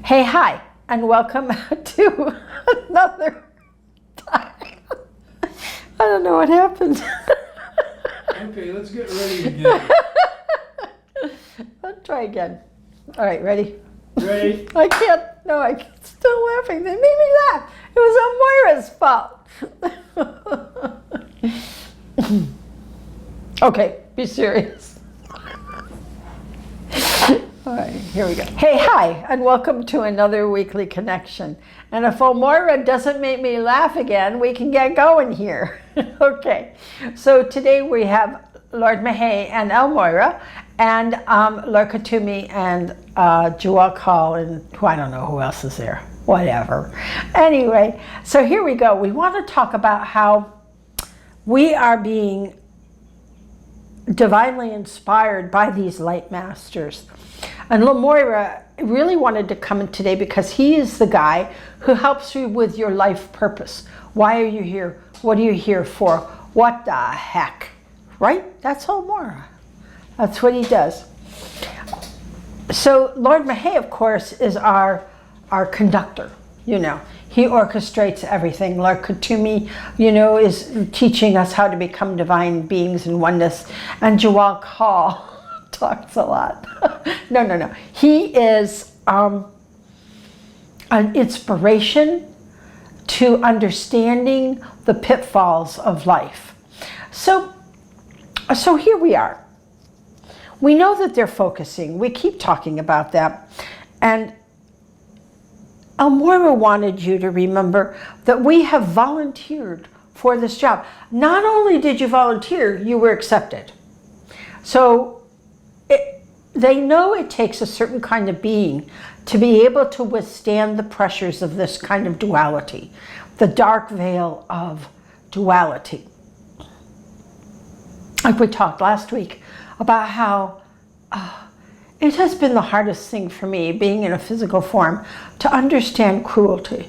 Hey, hi, and welcome to another time. I don't know what happened. Okay, let's get ready again. Let's try again. All right, ready? Ready? I can't. No, I'm still laughing. They made me laugh. It was Moira's fault. Okay, be serious. All right, here we go. Hey, hi, and welcome to another weekly connection. And if Moira doesn't make me laugh again, we can get going here. Okay, so today we have Lord Mahay and Elmoira, and Lord Katumi and Jaculin, and who I don't know who else is there. Whatever. Anyway, so here we go. We want to talk about how we are being divinely inspired by these light masters. And Moira really wanted to come in today because he is the guy who helps you with your life purpose. Why are you here? What are you here for? What the heck? Right? That's all Moira. That's what he does. So Lord Mahay, of course, is our conductor. You know, he orchestrates everything. Lord Katumi, you know, is teaching us how to become divine beings in oneness. And Jaculin talks a lot. No. He is an inspiration to understanding the pitfalls of life. So here we are. We know that they're focusing. We keep talking about that. And Elmoira wanted you to remember that we have volunteered for this job. Not only did you volunteer, you were accepted. So they know it takes a certain kind of being to be able to withstand the pressures of this kind of duality, the dark veil of duality. Like we talked last week about how it has been the hardest thing for me, being in a physical form, to understand cruelty.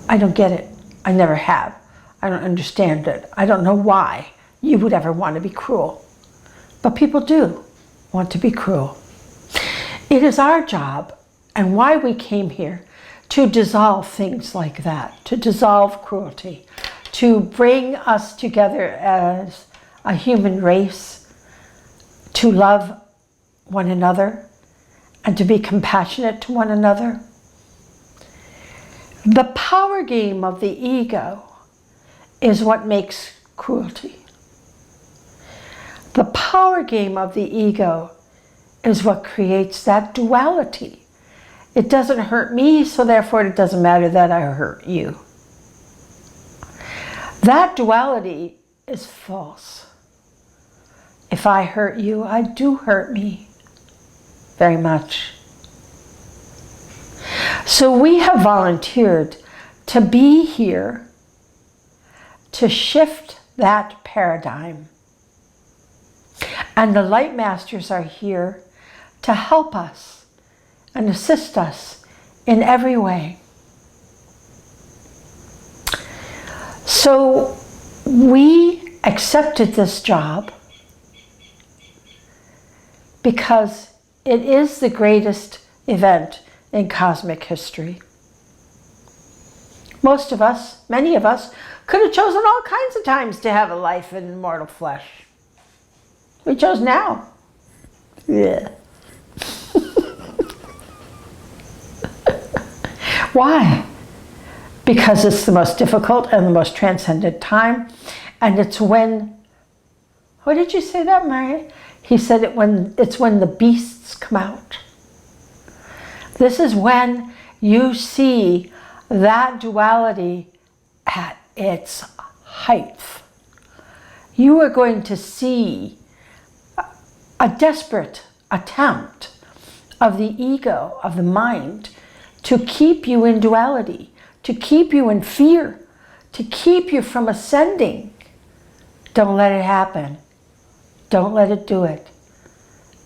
I don't get it. I never have. I don't understand it. I don't know why you would ever want to be cruel. But people do want to be cruel. It is our job, and why we came here, to dissolve things like that, to dissolve cruelty, to bring us together as a human race, to love one another, and to be compassionate to one another. The power game of the ego is what makes cruelty. The power game of the ego is what creates that duality. It doesn't hurt me, so therefore it doesn't matter that I hurt you. That duality is false. If I hurt you, I do hurt me very much. So we have volunteered to be here to shift that paradigm. And the light masters are here to help us and assist us in every way. So we accepted this job because it is the greatest event in cosmic history. Most of us, many of us, could have chosen all kinds of times to have a life in mortal flesh. We chose now. Yeah. Why? Because it's the most difficult and the most transcendent time. And it's when, what did you say that, Mary? He said it's when the beasts come out. This is when you see that duality at its height. You are going to see a desperate attempt of the ego, of the mind, to keep you in duality, to keep you in fear, to keep you from ascending. Don't let it happen. Don't let it do it.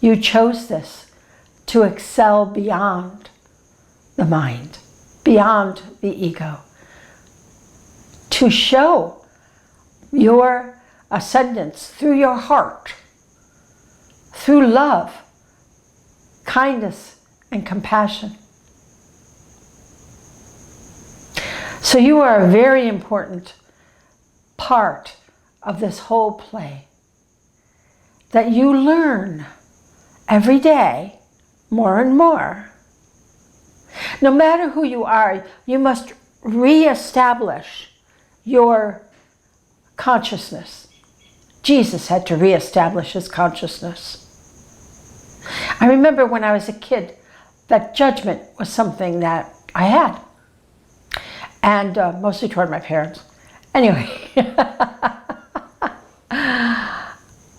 You chose this to excel beyond the mind, beyond the ego, to show your ascendance through your heart, through love, kindness, and compassion. So you are a very important part of this whole play, that you learn every day more and more. No matter who you are, you must reestablish your consciousness. Jesus had to reestablish his consciousness. I remember when I was a kid that judgment was something that I had, and mostly toward my parents. Anyway,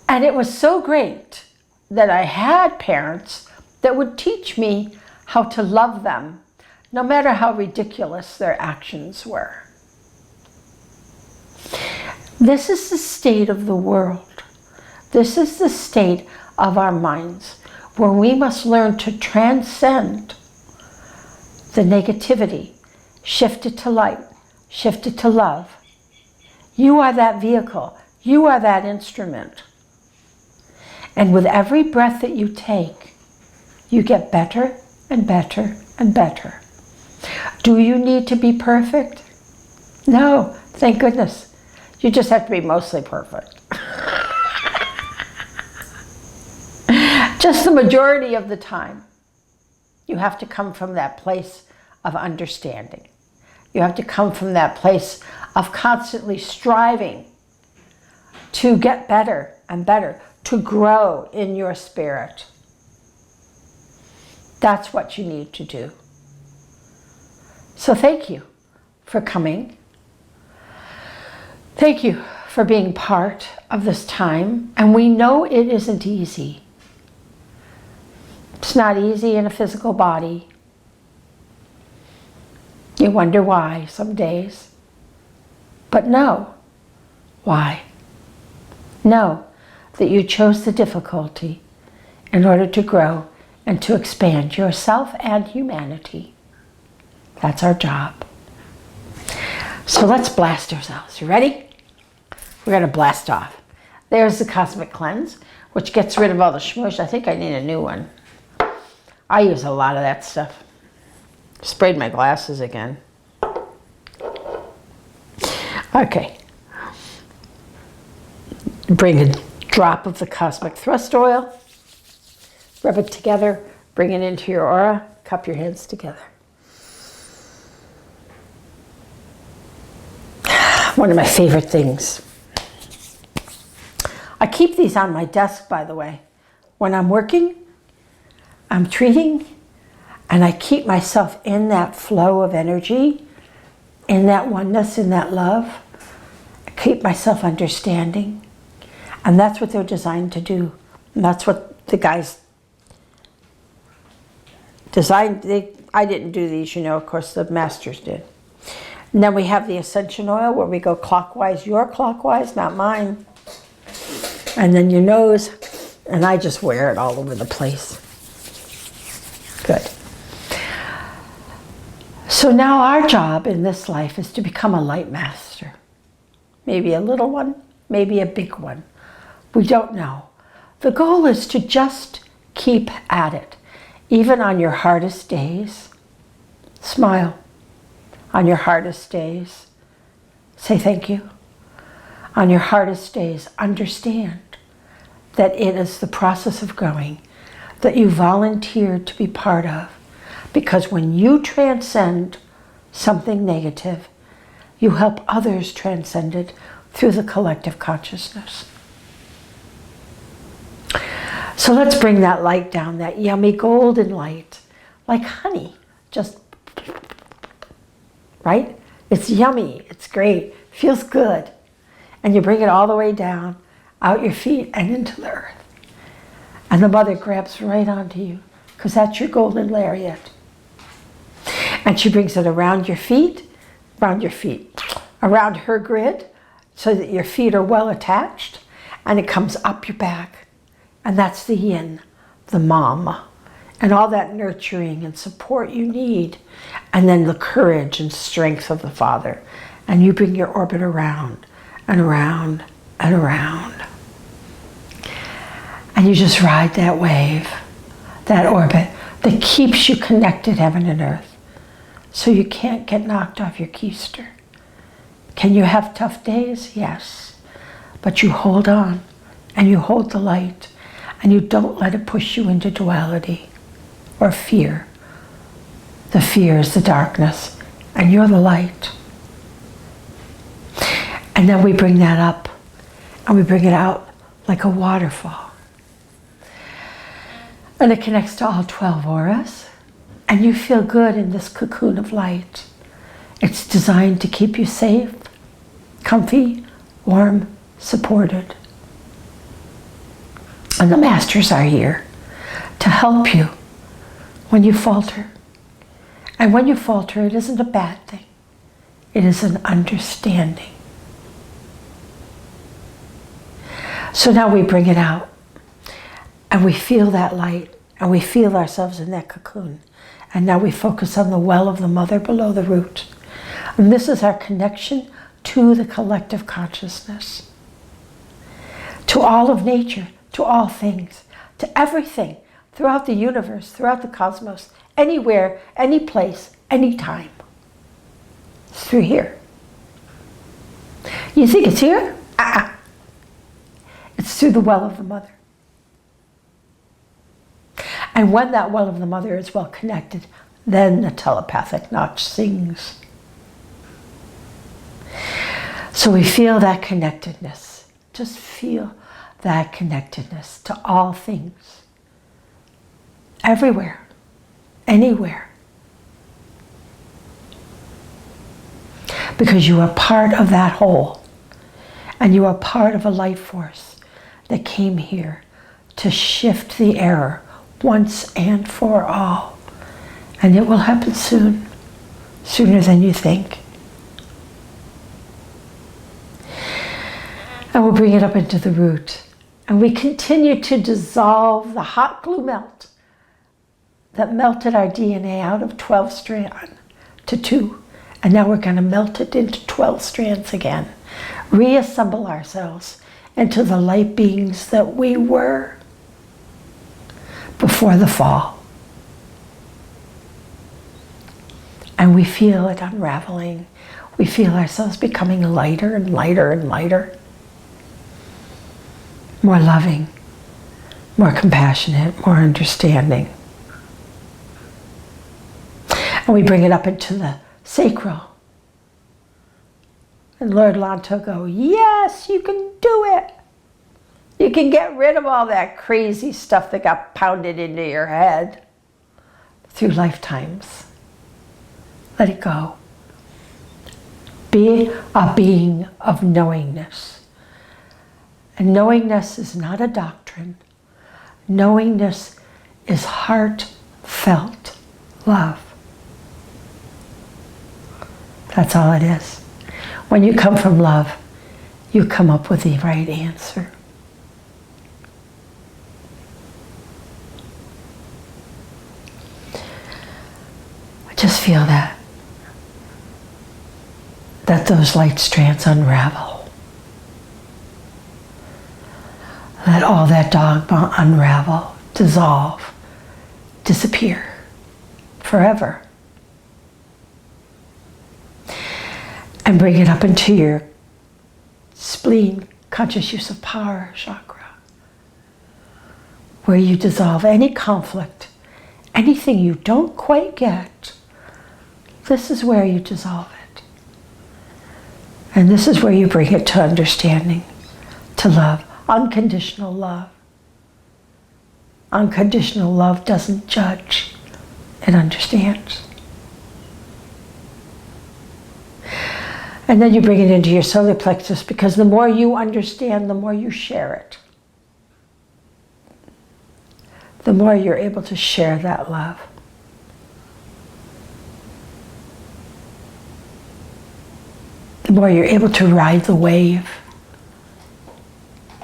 and it was so great that I had parents that would teach me how to love them, no matter how ridiculous their actions were. This is the state of the world. This is the state of our minds, where we must learn to transcend the negativity, shift it to light, shift it to love. You are that vehicle. You are that instrument. And with every breath that you take, you get better and better and better. Do you need to be perfect? No, thank goodness. You just have to be mostly perfect. Just the majority of the time, you have to come from that place of understanding. You have to come from that place of constantly striving to get better and better, to grow in your spirit. That's what you need to do. So thank you for coming. Thank you for being part of this time. And we know it isn't easy. It's not easy in a physical body. You wonder why some days. But know why. Know that you chose the difficulty in order to grow and to expand yourself and humanity. That's our job. So let's blast ourselves. You ready? We're going to blast off. There's the Cosmic Cleanse, which gets rid of all the schmoosh. I think I need a new one. I use a lot of that stuff. Sprayed my glasses again. Okay. Bring a drop of the Cosmic Thrust Oil. Rub it together. Bring it into your aura. Cup your hands together. One of my favorite things. I keep these on my desk, by the way. When I'm working, I'm treating, and I keep myself in that flow of energy, in that oneness, in that love. I keep myself understanding. And that's what they're designed to do. And that's what the guys designed. I didn't do these, you know, of course the masters did. And then we have the Ascension Oil, where we go clockwise, your clockwise, not mine. And then your nose, and I just wear it all over the place. Good. So now our job in this life is to become a light master. Maybe a little one, maybe a big one. We don't know. The goal is to just keep at it. Even on your hardest days, smile. On your hardest days, say thank you. On your hardest days, understand that it is the process of growing that you volunteered to be part of. Because when you transcend something negative, you help others transcend it through the collective consciousness. So let's bring that light down, that yummy golden light, like honey, just, right? It's yummy, it's great, feels good. And you bring it all the way down, out your feet and into the earth. And the mother grabs right onto you, because that's your golden lariat. And she brings it around your feet, around her grid, so that your feet are well attached, and it comes up your back. And that's the yin, the mom, and all that nurturing and support you need. And then the courage and strength of the father. And you bring your orbit around and around and around. And you just ride that wave, that orbit, that keeps you connected heaven and earth, so you can't get knocked off your keister. Can you have tough days? Yes. But you hold on, and you hold the light, and you don't let it push you into duality or fear. The fear is the darkness, and you're the light. And then we bring that up, and we bring it out like a waterfall. And it connects to all 12 auras, and you feel good in this cocoon of light. It's designed to keep you safe, comfy, warm, supported. And the masters are here to help you when you falter. And when you falter, it isn't a bad thing. It is an understanding. So now we bring it out, and we feel that light, and we feel ourselves in that cocoon. And now we focus on the well of the mother below the root. And this is our connection to the collective consciousness, to all of nature, to all things, to everything throughout the universe, throughout the cosmos, anywhere, any place, any time. It's through here. You think it's here? It's through the well of the mother. And when that well of the mother is well connected, then the telepathic notch sings. So we feel that connectedness. Just feel that connectedness to all things. Everywhere. Anywhere. Because you are part of that whole. And you are part of a life force that came here to shift the error once and for all. And it will happen soon. Sooner than you think. And we'll bring it up into the root. And we continue to dissolve the hot glue melt that melted our DNA out of 12 strands to 2. And now we're going to melt it into 12 strands again. Reassemble ourselves into the light beings that we were before the fall. And we feel it unraveling. We feel ourselves becoming lighter and lighter and lighter. More loving, more compassionate, more understanding. And we bring it up into the sacral. And Lord Lanto go, yes, you can do it. You can get rid of all that crazy stuff that got pounded into your head through lifetimes. Let it go. Be a being of knowingness. And knowingness is not a doctrine. Knowingness is heartfelt love. That's all it is. When you come from love, you come up with the right answer. Just feel that those light strands unravel. Let all that dogma unravel, dissolve, disappear forever. And bring it up into your spleen, conscious use of power chakra, where you dissolve any conflict, anything you don't quite get. This is where you dissolve it. And this is where you bring it to understanding, to love, unconditional love. Unconditional love doesn't judge, it understands. And then you bring it into your solar plexus, because the more you understand, the more you share it. The more you're able to share that love. The more you're able to ride the wave.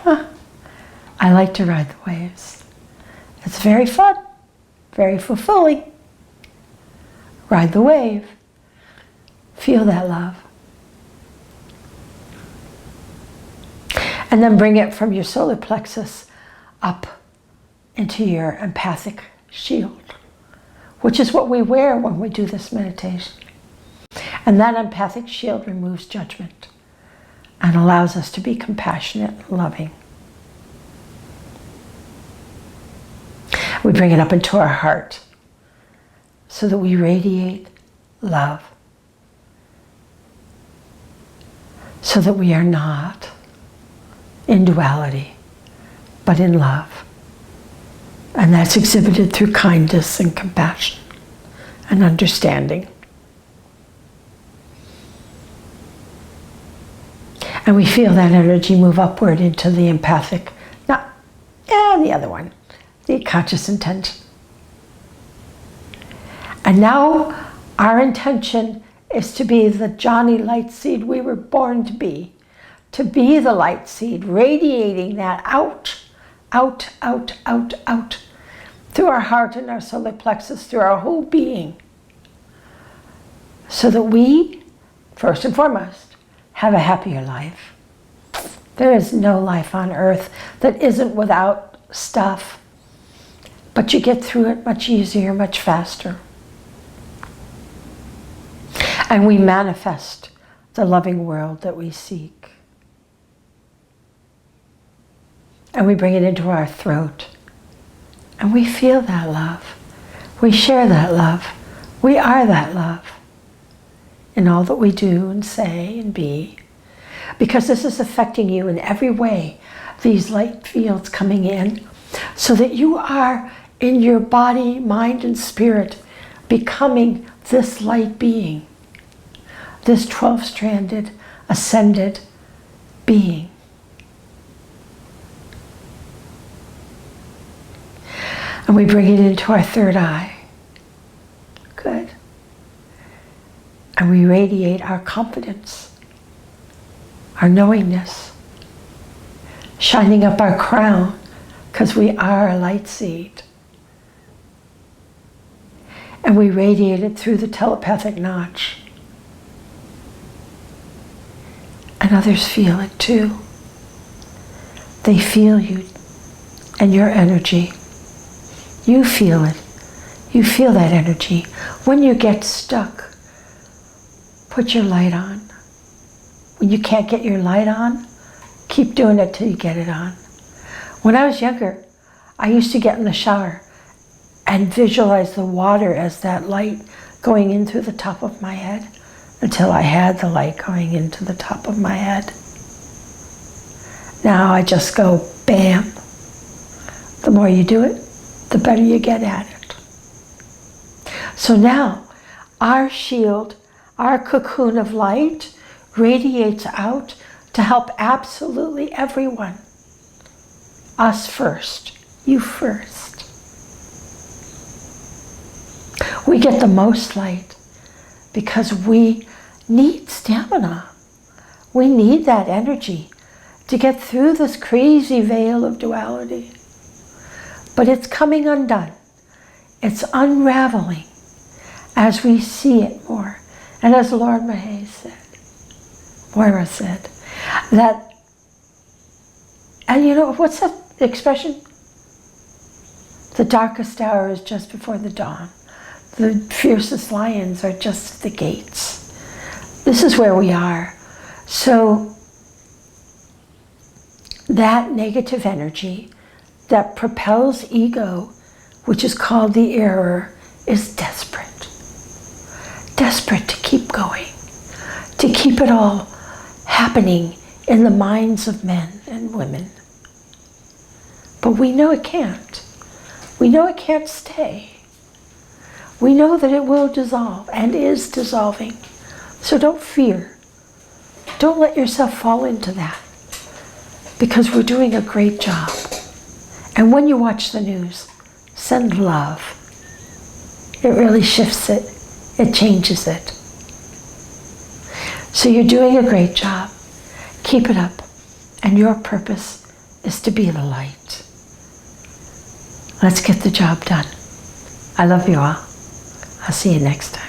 I like to ride the waves. It's very fun, very fulfilling. Ride the wave. Feel that love. And then bring it from your solar plexus up into your empathic shield, which is what we wear when we do this meditation. And that empathic shield removes judgment and allows us to be compassionate and loving. We bring it up into our heart so that we radiate love, so that we are not in duality, but in love. And that's exhibited through kindness and compassion and understanding. And we feel that energy move upward into the empathic, the other one, the conscious intention. And now our intention is to be the Johnny light seed we were born to be the light seed, radiating that out, out, out, out, out, through our heart and our solar plexus, through our whole being, so that we, first and foremost, have a happier life. There is no life on earth that isn't without stuff, but you get through it much easier, much faster. And we manifest the loving world that we seek. And we bring it into our throat. And we feel that love. We share that love. We are that love in all that we do and say and be. Because this is affecting you in every way, these light fields coming in, so that you are in your body, mind, and spirit becoming this light being, this 12-stranded, ascended being. And we bring it into our third eye. Good. And we radiate our confidence, our knowingness, shining up our crown, because we are a light seed. And we radiate it through the telepathic notch. And others feel it too. They feel you and your energy. You feel it. You feel that energy. When you get stuck, put your light on. When you can't get your light on, keep doing it till you get it on. When I was younger, I used to get in the shower and visualize the water as that light going in through the top of my head until I had the light going into the top of my head. Now I just go bam. The more you do it, the better you get at it. So now our shield, our cocoon of light radiates out to help absolutely everyone. Us first, you first. We get the most light because we need stamina. We need that energy to get through this crazy veil of duality. But it's coming undone. It's unraveling as we see it more. And as Lord Mahay said, Moira said, that, and you know, what's that expression? The darkest hour is just before the dawn. The fiercest lions are just at the gates. This is where we are. So that negative energy that propels ego, which is called the error, is desperate. Desperate to keep going, to keep it all happening in the minds of men and women. But we know it can't. We know it can't stay. We know that it will dissolve and is dissolving. So don't fear. Don't let yourself fall into that, because we're doing a great job. And when you watch the news, send love. It really shifts it. It changes it. So you're doing a great job. Keep it up. And your purpose is to be the light. Let's get the job done. I love you all. I'll see you next time.